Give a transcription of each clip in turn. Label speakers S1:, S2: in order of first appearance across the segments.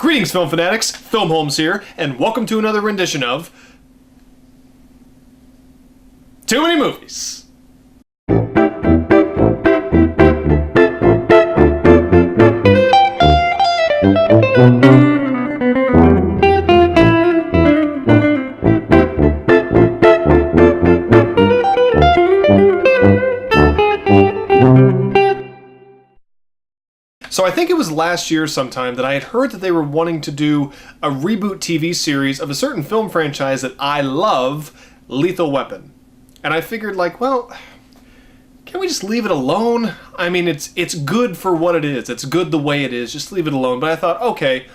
S1: Greetings, film fanatics. Filmholmes here, and welcome to another rendition of Too Many Movies. So I think it was last year sometime that I had heard that they were wanting to do a reboot TV series of a certain film franchise that I love, Lethal Weapon. And I figured, like, well, can't we just leave it alone? I mean, it's good for what it is. It's good the way it is. Just leave it alone. But I thought, okay,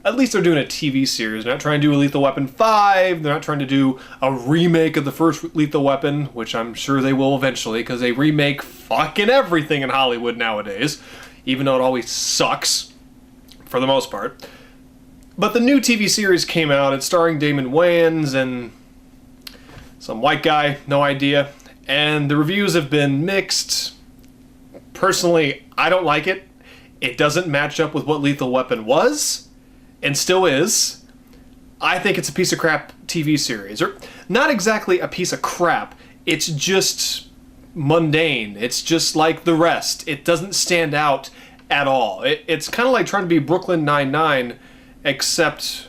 S1: at least they're doing a TV series. They're not trying to do a Lethal Weapon 5. They're not trying to do a remake of the first Lethal Weapon, which I'm sure they will eventually, because they remake fucking everything in Hollywood nowadays, even though it always sucks, for the most part. But the new TV series came out. It's starring Damon Wayans and some white guy, no idea. And the reviews have been mixed. Personally, I don't like it. It doesn't match up with what Lethal Weapon was, and still is. I think it's a piece of crap TV series. Or not exactly a piece of crap. It's just mundane. It's just like the rest. It doesn't stand out at all. It's kind of like trying to be Brooklyn Nine-Nine, except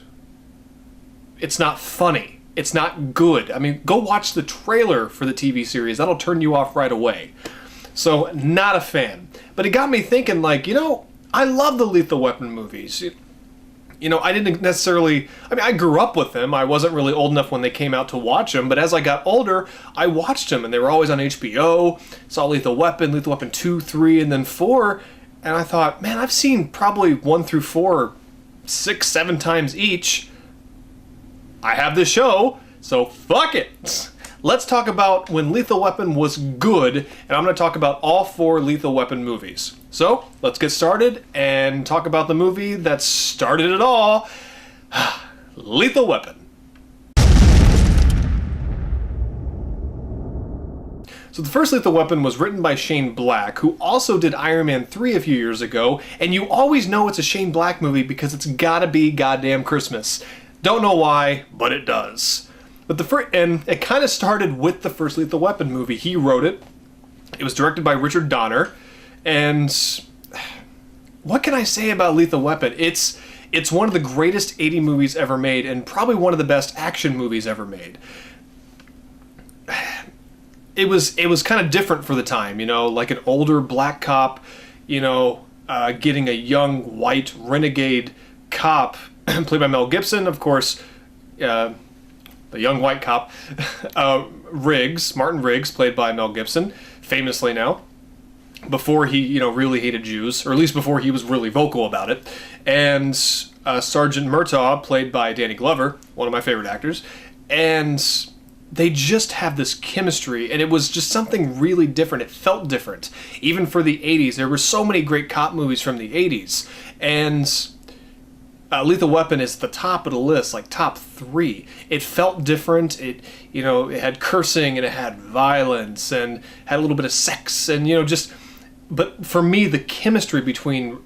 S1: it's not funny. It's not good. I mean, go watch the trailer for the TV series. That'll turn you off right away. So, not a fan. But it got me thinking, like, you know, I love the Lethal Weapon movies. You know, I didn't necessarily... I mean, I grew up with them. I wasn't really old enough when they came out to watch them. But as I got older, I watched them. And they were always on HBO. Saw Lethal Weapon 2, 3, and then 4. And I thought, man, I've seen probably 1 through 4, 6, 7 times each. I have this show, so fuck it. Let's talk about when Lethal Weapon was good. And I'm going to talk about all 4 Lethal Weapon movies. So, let's get started and talk about the movie that started it all, Lethal Weapon. So the first Lethal Weapon was written by Shane Black, who also did Iron Man 3 a few years ago, and you always know it's a Shane Black movie because it's gotta be goddamn Christmas. Don't know why, but it does. But and it kind of started with the first Lethal Weapon movie. He wrote it. It was directed by Richard Donner. And what can I say about Lethal Weapon? It's one of the greatest 80 movies ever made, and probably one of the best action movies ever made. It was kind of different for the time, you know, like an older black cop, you know, getting a young white renegade cop, played by Mel Gibson, of course, the young white cop, Martin Riggs, played by Mel Gibson, famously now. Before he, you know, really hated Jews, or at least before he was really vocal about it. And Sergeant Murtaugh, played by Danny Glover, one of my favorite actors. And they just have this chemistry, and it was just something really different. It felt different. Even for the 80s, there were so many great cop movies from the 80s. And Lethal Weapon is the top of the list, like top 3. It felt different. It had cursing, and it had violence, and had a little bit of sex, and, you know, just... But for me, the chemistry between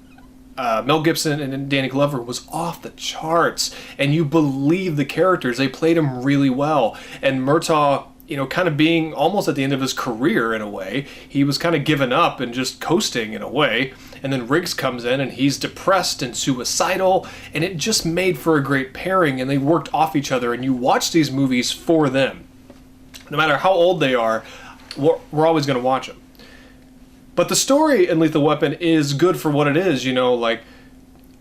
S1: Mel Gibson and Danny Glover was off the charts, and you believe the characters. They played them really well. And Murtaugh, you know, kind of being almost at the end of his career in a way, he was kind of given up and just coasting in a way. And then Riggs comes in, and he's depressed and suicidal, and it just made for a great pairing, and they worked off each other, and you watch these movies for them. No matter how old they are, we're always going to watch them. But the story in Lethal Weapon is good for what it is, you know, like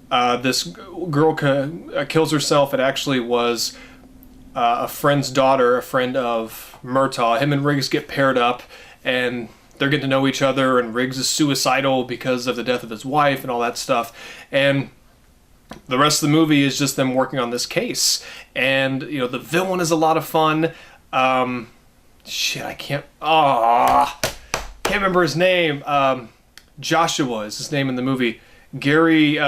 S1: this girl kills herself. It actually was a friend's daughter, a friend of Murtaugh. Him and Riggs get paired up, and they're getting to know each other, and Riggs is suicidal because of the death of his wife and all that stuff. And the rest of the movie is just them working on this case. And, you know, the villain is a lot of fun. I can't remember his name. Joshua is his name in the movie. Gary,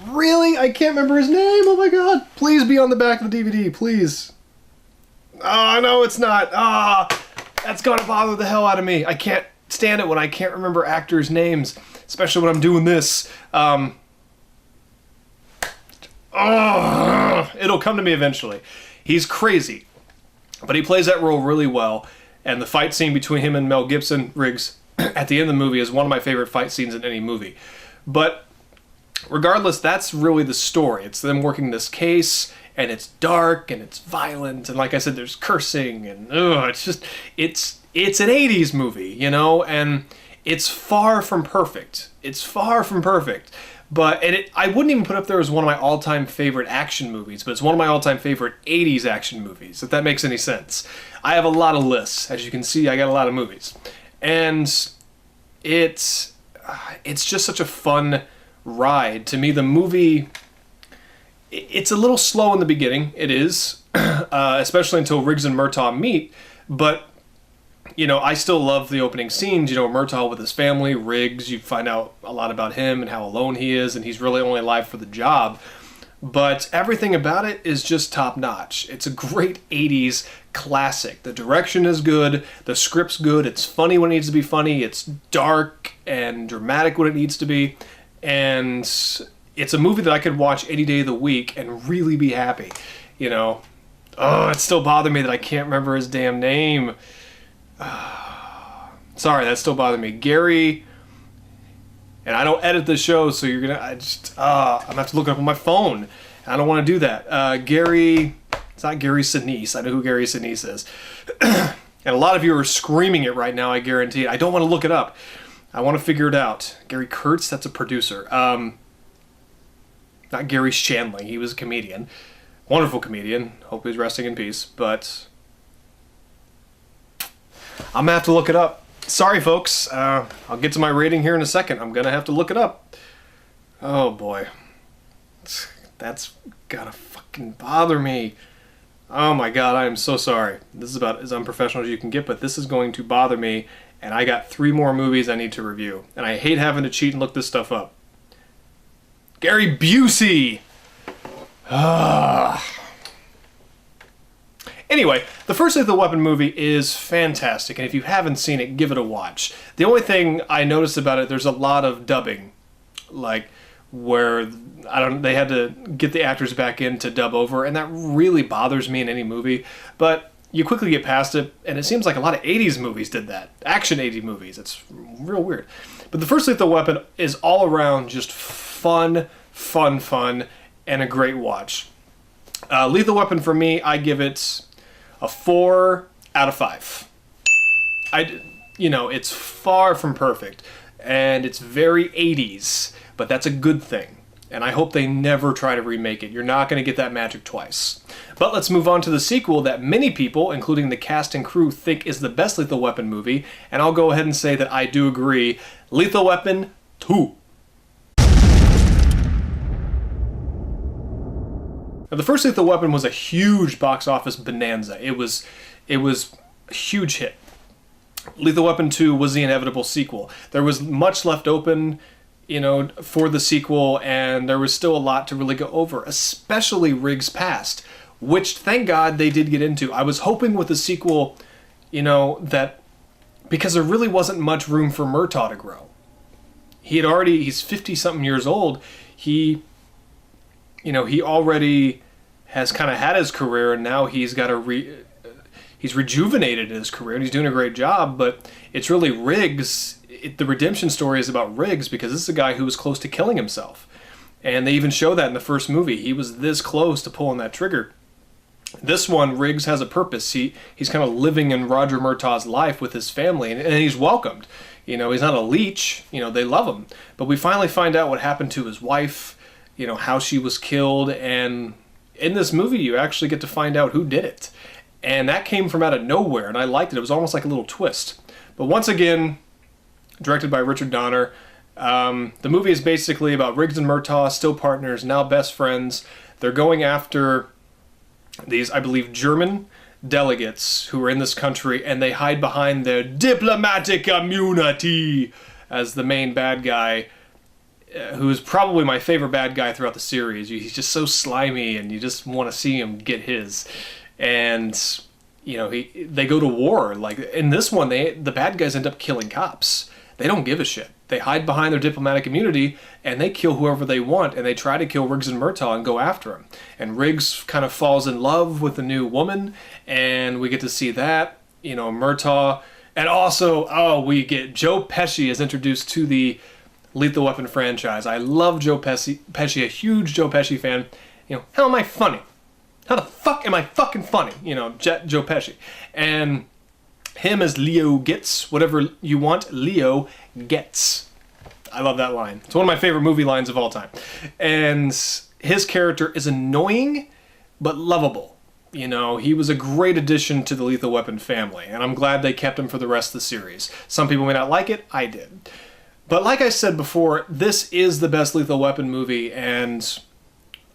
S1: really? I can't remember his name. Oh my god. Please be on the back of the DVD, please. Oh, no, it's not. That's gonna bother the hell out of me. I can't stand it when I can't remember actors' names, especially when I'm doing this. It'll come to me eventually. He's crazy, but he plays that role really well. And the fight scene between him and Mel Gibson, Riggs, at the end of the movie is one of my favorite fight scenes in any movie. But regardless, that's really the story. It's them working this case, and it's dark, and it's violent, and like I said, there's cursing, and it's an 80s movie, you know, and it's far from perfect. It's far from perfect. But I wouldn't even put up there as one of my all-time favorite action movies, but it's one of my all-time favorite 80s action movies, if that makes any sense. I have a lot of lists. As you can see, I got a lot of movies. And it's just such a fun ride. To me, the movie, it's a little slow in the beginning. It is, especially until Riggs and Murtaugh meet, but you know, I still love the opening scenes, you know, Murtaugh with his family, Riggs, you find out a lot about him and how alone he is, and he's really only alive for the job. But everything about it is just top-notch. It's a great 80s classic. The direction is good, the script's good, it's funny when it needs to be funny, it's dark and dramatic when it needs to be, and it's a movie that I could watch any day of the week and really be happy, you know. Oh, it still bothers me that I can't remember his damn name. Sorry, that still bothers me. Gary, and I don't edit the show, so you're gonna. I'm gonna have to look it up on my phone. I don't want to do that. Gary, it's not Gary Sinise. I know who Gary Sinise is, and a lot of you are screaming it right now. I guarantee it. I don't want to look it up. I want to figure it out. Gary Kurtz, that's a producer. Not Gary Shanley. He was a comedian, wonderful comedian. Hope he's resting in peace. But I'm gonna have to look it up. Sorry, folks. I'll get to my rating here in a second. I'm gonna have to look it up. Oh boy, that's gotta fucking bother me. Oh my god, I am so sorry. This is about as unprofessional as you can get, but this is going to bother me, and I got 3 more movies I need to review, and I hate having to cheat and look this stuff up. Gary Busey. Anyway, the first Lethal Weapon movie is fantastic, and if you haven't seen it, give it a watch. The only thing I noticed about it, there's a lot of dubbing, like where they had to get the actors back in to dub over, and that really bothers me in any movie. But you quickly get past it, and it seems like a lot of 80s movies did that. Action 80s movies. It's real weird. But the first Lethal Weapon is all around just fun, and a great watch. Lethal Weapon for me, I give it a 4 out of 5. You know, it's far from perfect, and it's very 80s, but that's a good thing. And I hope they never try to remake it. You're not going to get that magic twice. But let's move on to the sequel that many people, including the cast and crew, think is the best Lethal Weapon movie, and I'll go ahead and say that I do agree. Lethal Weapon 2. Now, the first Lethal Weapon was a huge box office bonanza. It was a huge hit. Lethal Weapon 2 was the inevitable sequel. There was much left open, you know, for the sequel, and there was still a lot to really go over, especially Riggs' past, which, thank God, they did get into. I was hoping with the sequel, you know, that because there really wasn't much room for Murtaugh to grow. He's 50-something years old. He already has kind of had his career, and now he's got he's rejuvenated his career, and he's doing a great job, but it's really Riggs. The redemption story is about Riggs, because this is a guy who was close to killing himself. And they even show that in the first movie. He was this close to pulling that trigger. This one, Riggs has a purpose. He's kind of living in Roger Murtaugh's life with his family, and he's welcomed. You know, he's not a leech. You know, they love him. But we finally find out what happened to his wife, you know, how she was killed, and in this movie you actually get to find out who did it. And that came from out of nowhere, and I liked it. It was almost like a little twist. But once again, directed by Richard Donner, the movie is basically about Riggs and Murtaugh, still partners, now best friends. They're going after these, I believe, German delegates who are in this country, and they hide behind their diplomatic immunity as the main bad guy, who's probably my favorite bad guy throughout the series. He's just so slimy, and you just want to see him get his. And you know, they go to war. Like in this one, the bad guys end up killing cops. They don't give a shit. they hide behind their diplomatic immunity and they kill whoever they want, and they try to kill Riggs and Murtaugh and go after him. And Riggs kind of falls in love with a new woman, and we get to see that. You know, Murtaugh, and also, we get Joe Pesci is introduced to the Lethal Weapon franchise. I love Joe Pesci, a huge Joe Pesci fan. You know, how am I funny? How the fuck am I fucking funny? You know, Joe Pesci. And him as Leo gets whatever you want, Leo gets. I love that line. It's one of my favorite movie lines of all time. And his character is annoying, but lovable. You know, he was a great addition to the Lethal Weapon family, and I'm glad they kept him for the rest of the series. Some people may not like it, I did. But like I said before, this is the best Lethal Weapon movie, and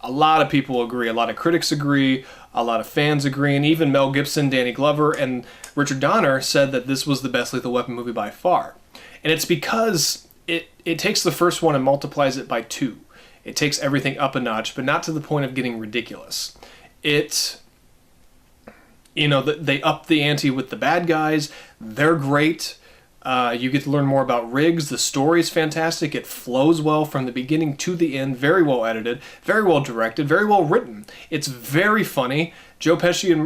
S1: a lot of people agree. A lot of critics agree, a lot of fans agree, and even Mel Gibson, Danny Glover, and Richard Donner said that this was the best Lethal Weapon movie by far. And it's because it takes the first one and multiplies it by 2. It takes everything up a notch, but not to the point of getting ridiculous. You know, they up the ante with the bad guys. They're great. You get to learn more about Riggs. The story's fantastic. It flows well from the beginning to the end. Very well edited, very well directed, very well written. It's very funny. Joe Pesci,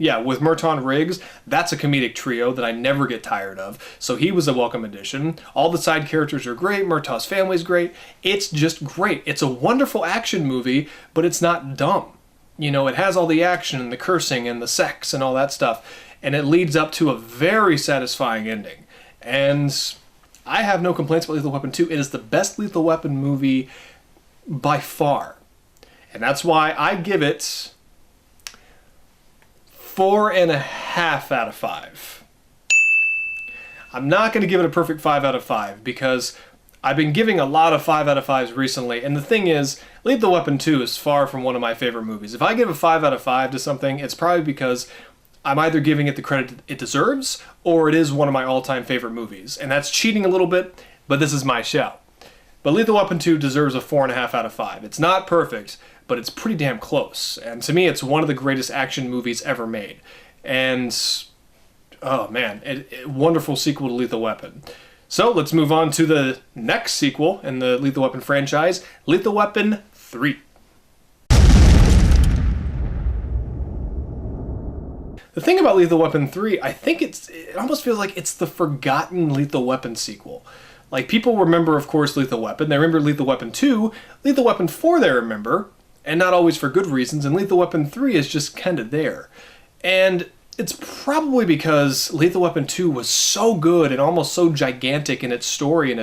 S1: with Murtaugh and Riggs, that's a comedic trio that I never get tired of. So he was a welcome addition. All the side characters are great. Murtaugh's family's great. It's just great. It's a wonderful action movie, but it's not dumb. You know, it has all the action and the cursing and the sex and all that stuff. And it leads up to a very satisfying ending. And I have no complaints about Lethal Weapon 2. It is the best Lethal Weapon movie by far. And that's why I give it 4.5 out of 5. I'm not going to give it a perfect 5 out of 5 because I've been giving a lot of 5 out of 5s recently. And the thing is, Lethal Weapon 2 is far from one of my favorite movies. If I give a 5 out of 5 to something, it's probably because I'm either giving it the credit it deserves, or it is one of my all-time favorite movies. And that's cheating a little bit, but this is my show. But Lethal Weapon 2 deserves a 4.5 out of 5. It's not perfect, but it's pretty damn close. And to me, it's one of the greatest action movies ever made. And, oh man, wonderful sequel to Lethal Weapon. So let's move on to the next sequel in the Lethal Weapon franchise, Lethal Weapon 3. The thing about Lethal Weapon 3, I think it almost feels like it's the forgotten Lethal Weapon sequel. Like, people remember, of course, Lethal Weapon. They remember Lethal Weapon 2. Lethal Weapon 4 they remember, and not always for good reasons, and Lethal Weapon 3 is just kind of there. And it's probably because Lethal Weapon 2 was so good and almost so gigantic in its story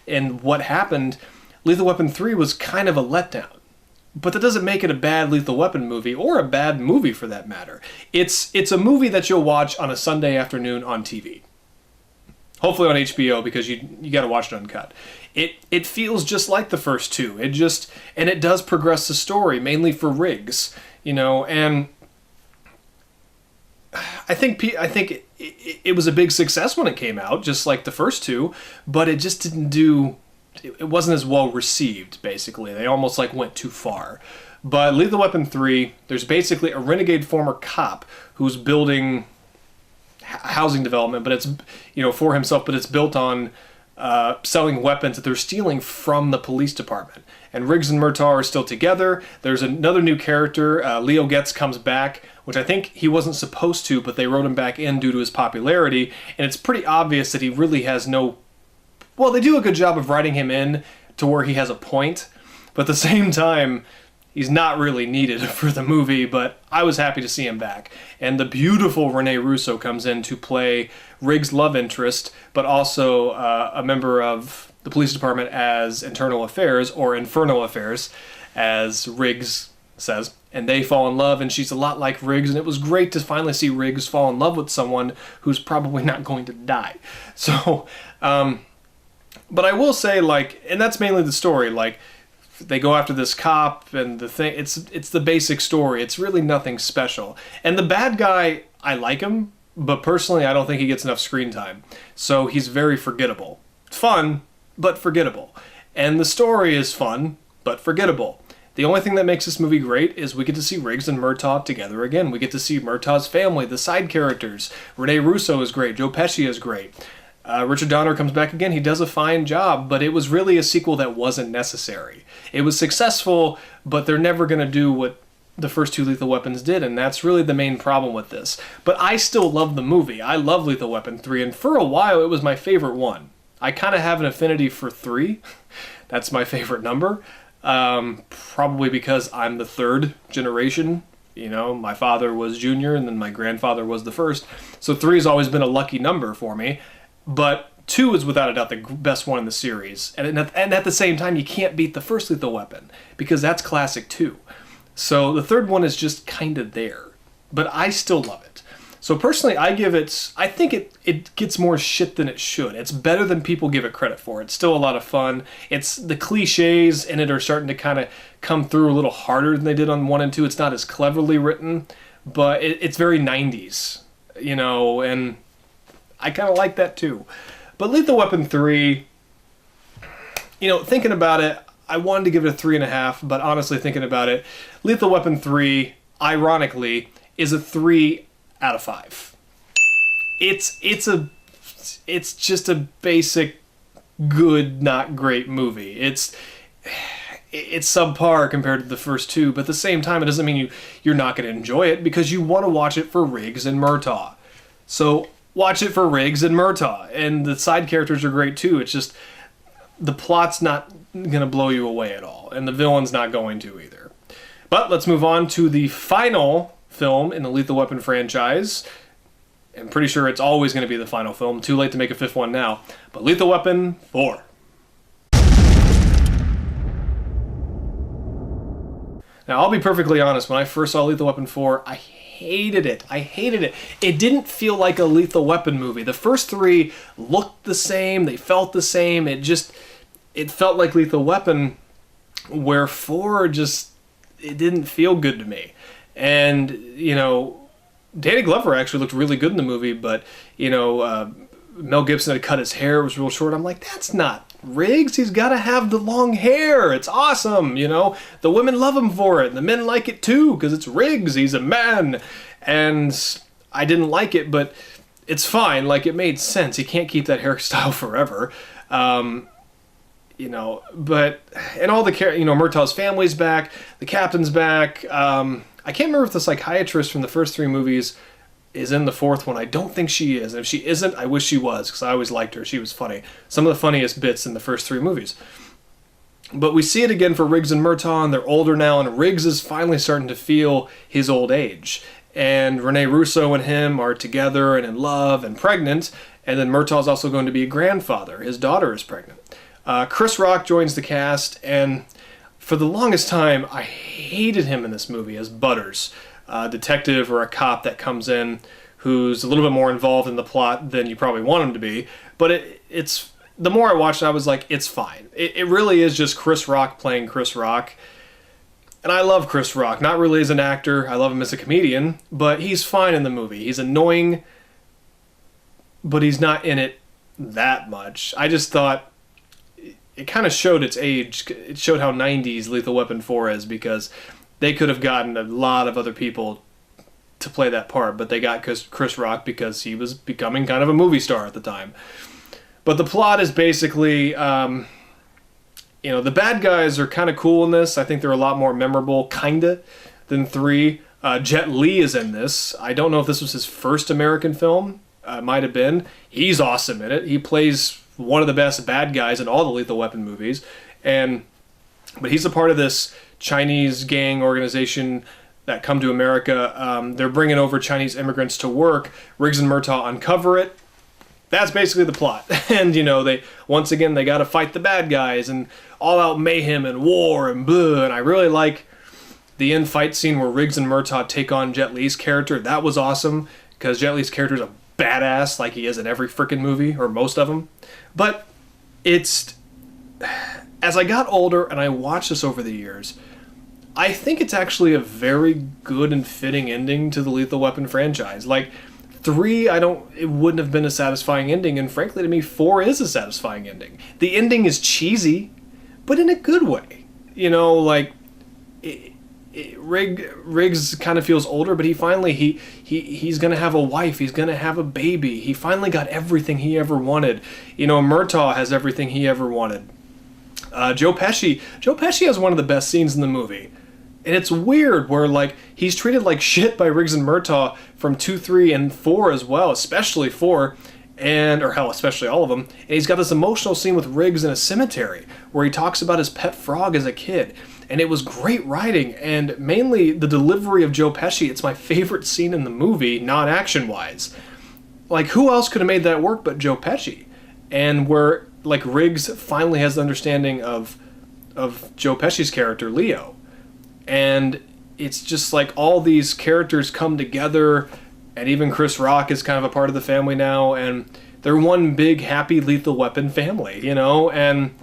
S1: and what happened. Lethal Weapon 3 was kind of a letdown. But that doesn't make it a bad Lethal Weapon movie, or a bad movie for that matter. It's a movie that you'll watch on a Sunday afternoon on TV. Hopefully on HBO, because you got to watch it uncut. It feels just like the first two. And it does progress the story, mainly for Riggs, you know. And I think it was a big success when it came out, just like the first two. But it just didn't do. It wasn't as well received, basically. They almost went too far. But Lethal Weapon 3, there's basically a renegade former cop who's building housing development, but it's, for himself, but it's built on selling weapons that they're stealing from the police department. And Riggs and Murtaugh are still together. There's another new character, Leo Getz comes back, which I think he wasn't supposed to, but they wrote him back in due to his popularity. And it's pretty obvious that he really has no... Well, they do a good job of writing him in to where he has a point, but at the same time, he's not really needed for the movie, but I was happy to see him back. And the beautiful Rene Russo comes in to play Riggs' love interest, but also a member of the police department as Internal Affairs, or Infernal Affairs, as Riggs says. And they fall in love, and she's a lot like Riggs, and it was great to finally see Riggs fall in love with someone who's probably not going to die. So, but I will say, and that's mainly the story, they go after this cop, and the thing, it's the basic story. It's really nothing special. And the bad guy, I like him, but personally I don't think he gets enough screen time. So he's very forgettable. Fun, but forgettable. And the story is fun, but forgettable. The only thing that makes this movie great is we get to see Riggs and Murtaugh together again. We get to see Murtaugh's family, the side characters. Rene Russo is great. Joe Pesci is great. Richard Donner comes back again. He does a fine job, but it was really a sequel that wasn't necessary. It was successful, but they're never going to do what the first two Lethal Weapons did, and that's really the main problem with this. But I still love the movie. I love Lethal Weapon 3, and for a while it was my favorite one. I kind of have an affinity for 3. That's my favorite number. Probably because I'm the third generation. You know, my father was junior, and then my grandfather was the first. So 3 has always been a lucky number for me. But 2 is without a doubt the best one in the series. And at the same time, you can't beat the first Lethal Weapon, because that's classic too. So the third one is just kind of there. But I still love it. So personally, I think it gets more shit than it should. It's better than people give it credit for. It's still a lot of fun. It's the cliches in it are starting to kind of come through a little harder than they did on 1 and 2. It's not as cleverly written, but it's very 90s, you know, and I kind of like that too. But Lethal Weapon 3, you know, thinking about it, I wanted to give it a 3.5, but honestly thinking about it, Lethal Weapon 3, ironically, is a 3 out of 5. It's just a basic good, not great movie. It's subpar compared to the first two, but at the same time, it doesn't mean you're not going to enjoy it, because you want to watch it for Riggs and Murtaugh. So watch it for Riggs and Murtaugh, and the side characters are great too. It's just the plot's not going to blow you away at all, and the villain's not going to either. But let's move on to the final film in the Lethal Weapon franchise. I'm pretty sure it's always going to be the final film. Too late to make a fifth one now. But Lethal Weapon 4. Now, I'll be perfectly honest. When I first saw Lethal Weapon 4, I hated it. I hated it. It didn't feel like a Lethal Weapon movie. The first 3 looked the same. They felt the same. It felt like Lethal Weapon, where 4 it didn't feel good to me. And, you know, Danny Glover actually looked really good in the movie, but, you know, Mel Gibson had cut his hair. It was real short. I'm like, that's not Riggs. He's got to have the long hair. It's awesome, you know. The women love him for it, and the men like it too, because it's Riggs. He's a man. And I didn't like it, but it's fine. Like, it made sense. He can't keep that hairstyle forever. You know, but, and all the, you know, Murtaugh's family's back, the captain's back. I can't remember if the psychiatrist from the first 3 movies is in the 4th one. I don't think she is. And if she isn't, I wish she was, because I always liked her. She was funny. Some of the funniest bits in the first 3 movies. But we see it again for Riggs and Murtaugh, and they're older now, and Riggs is finally starting to feel his old age. And Rene Russo and him are together and in love and pregnant, and then Murtaugh's also going to be a grandfather. His daughter is pregnant. Chris Rock joins the cast, and for the longest time, I hated him in this movie as Butters, a detective or a cop that comes in who's a little bit more involved in the plot than you probably want him to be. But it's the more I watched it, I was like, it's fine. It really is just Chris Rock playing Chris Rock. And I love Chris Rock, not really as an actor. I love him as a comedian, but he's fine in the movie. He's annoying, but he's not in it that much. I just thought it kind of showed its age. It showed how 90s Lethal Weapon 4 is, because they could have gotten a lot of other people to play that part, but they got Chris Rock because he was becoming kind of a movie star at the time. But the plot is basically, you know, the bad guys are kind of cool in this. I think they're a lot more memorable, kinda, than 3. Jet Li is in this. I don't know if this was his first American film. Might have been. He's awesome in it. He plays one of the best bad guys in all the Lethal Weapon movies, but he's a part of this Chinese gang organization that come to America. They're bringing over Chinese immigrants to work. Riggs and Murtaugh uncover it. That's basically the plot. And, you know, they got to fight the bad guys and all out mayhem and war and blah. And I really like the end fight scene where Riggs and Murtaugh take on Jet Li's character. That was awesome, because Jet Li's character is a badass, like he is in every freaking movie, or most of them. But it's, as I got older and I watched this over the years, I think it's actually a very good and fitting ending to the Lethal Weapon franchise. Like, 3, it wouldn't have been a satisfying ending, and frankly to me, 4 is a satisfying ending. The ending is cheesy, but in a good way. You know, like, Riggs kind of feels older, but he's gonna have a wife. He's gonna have a baby. He finally got everything he ever wanted. You know, Murtaugh has everything he ever wanted. Joe Pesci has one of the best scenes in the movie. And it's weird where, like, he's treated like shit by Riggs and Murtaugh from 2, 3, and 4 as well, especially 4, or hell, especially all of them. And he's got this emotional scene with Riggs in a cemetery where he talks about his pet frog as a kid. And it was great writing, and mainly the delivery of Joe Pesci. It's my favorite scene in the movie, non-action-wise. Like, who else could have made that work but Joe Pesci? And where, like, Riggs finally has the understanding of Joe Pesci's character, Leo. And it's just like all these characters come together, and even Chris Rock is kind of a part of the family now, and they're one big, happy Lethal Weapon family, you know? And,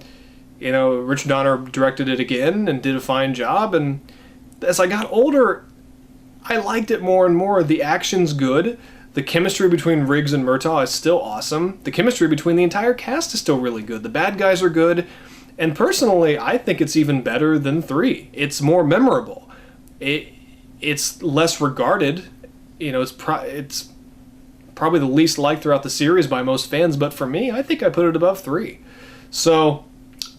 S1: you know, Richard Donner directed it again and did a fine job, and as I got older, I liked it more and more. The action's good. The chemistry between Riggs and Murtaugh is still awesome. The chemistry between the entire cast is still really good. The bad guys are good. And personally, I think it's even better than 3. It's more memorable. It's less regarded. You know, it's probably the least liked throughout the series by most fans. But for me, I think I put it above 3. So,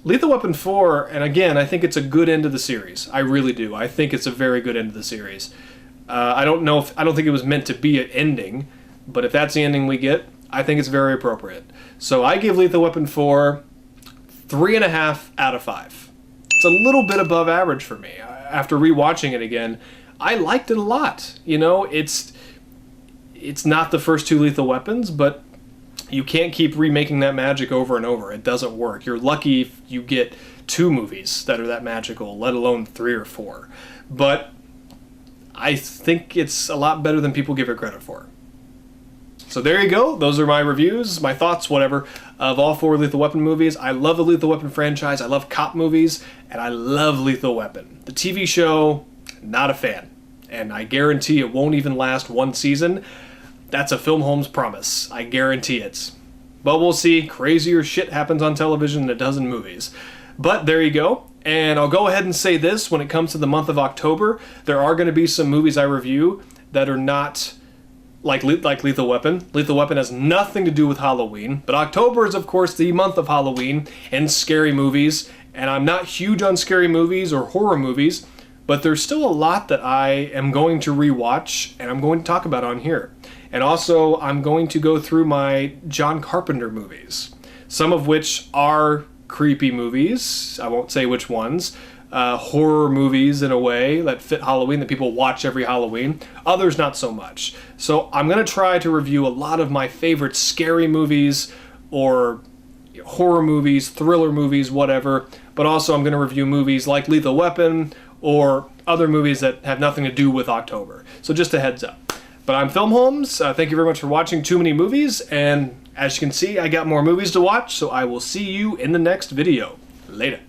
S1: Lethal Weapon 4, and again, I think it's a good end of the series. I really do. I think it's a very good end of the series. I don't think it was meant to be an ending, but if that's the ending we get, I think it's very appropriate. So I give Lethal Weapon 4 3.5 out of 5. It's a little bit above average for me. After rewatching it again, I liked it a lot. You know, it's not the first 2 Lethal Weapons, but you can't keep remaking that magic over and over. It doesn't work. You're lucky if you get 2 movies that are that magical, let alone 3 or 4. But I think it's a lot better than people give it credit for. So there you go. Those are my reviews, my thoughts, whatever, of all 4 Lethal Weapon movies. I love the Lethal Weapon franchise. I love cop movies, and I love Lethal Weapon. The TV show, not a fan. And I guarantee it won't even last 1 season. That's a Filmholmes promise. I guarantee it. But we'll see. Crazier shit happens on television than it does in movies. But there you go. And I'll go ahead and say this, when it comes to the month of October, there are going to be some movies I review that are not like Lethal Weapon. Lethal Weapon has nothing to do with Halloween, but October is, of course, the month of Halloween and scary movies, and I'm not huge on scary movies or horror movies, but there's still a lot that I am going to rewatch and I'm going to talk about on here. And also, I'm going to go through my John Carpenter movies, some of which are creepy movies. I won't say which ones. Horror movies in a way that fit Halloween, that people watch every Halloween. Others not so much. So I'm going to try to review a lot of my favorite scary movies or horror movies, thriller movies, whatever. But also I'm going to review movies like Lethal Weapon or other movies that have nothing to do with October. So just a heads up. But I'm Filmholmes. Thank you very much for watching Too Many Movies. And as you can see, I got more movies to watch. So I will see you in the next video. Later.